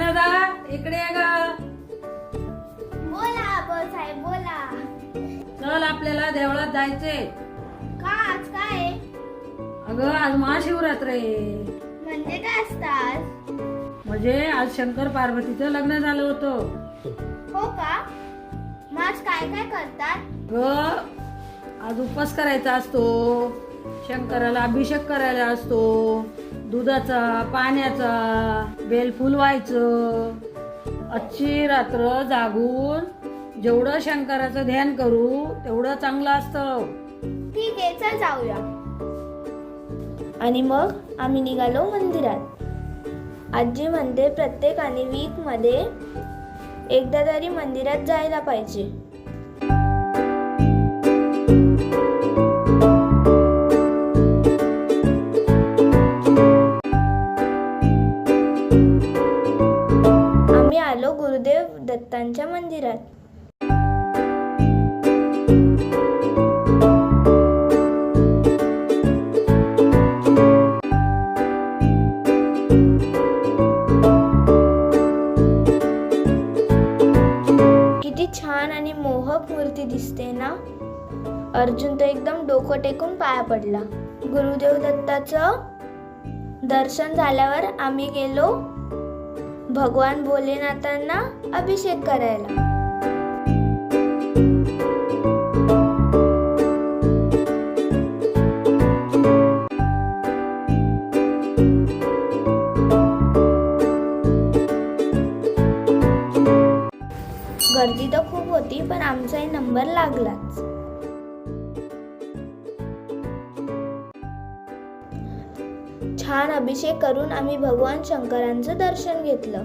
दादा इकडे ये ग. बोला साहेब बोला. चल आपल्याला देवळात जायचे. का आज काय आहे? अगं आज महाशिवरात्र आहे. म्हणजे काय असतात? म्हणजे आज शंकर पार्वतीचं लग्न झालं होतं. हो का? मग आज काय काय करतात? ग आज उपवास करायचा असतो, शंकराला अभिषेक करायला असतो, दुधाचा पाण्याचा बेलफूल व्हायचं. आजची रात्र जागून जेवढं शंकराचं ध्यान करू तेवढं चांगलं असतं. ठीक आहे चल जाऊया. आणि मग आम्ही निघालो मंदिरात. आजी म्हणते प्रत्येकाने वीक मध्ये एकदा तरी मंदिरात जायला पाहिजे. आम्ही आलो गुरुदेव दत्तांच्या मंदिरात. किती छान आणि मोहक मूर्ती दिसते ना. अर्जुन तर एकदम डोकं टेकून पाया पडला. गुरुदेव दत्ताचं दर्शन झाल्यावर आम्ही गेलो भगवान भोलेनाथांना अभिषेक करायला. गर्दी तर खूप होती पण आमचाही नंबर लागलाच. छान अभिषेक करून आम्ही भगवान शंकरांचं दर्शन घेतलं.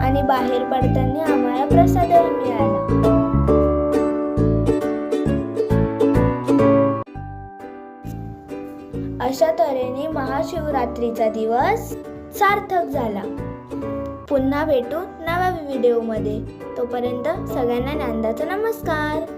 आणि बाहेर पडताना आम्हाला प्रसादही मिळाला. अशा तऱ्हेने महाशिवरात्रीचा दिवस सार्थक झाला. पुन्हा भेटू नव्या व्हिडिओमध्ये. तोपर्यंत सगळ्यांना नंदाचा नमस्कार.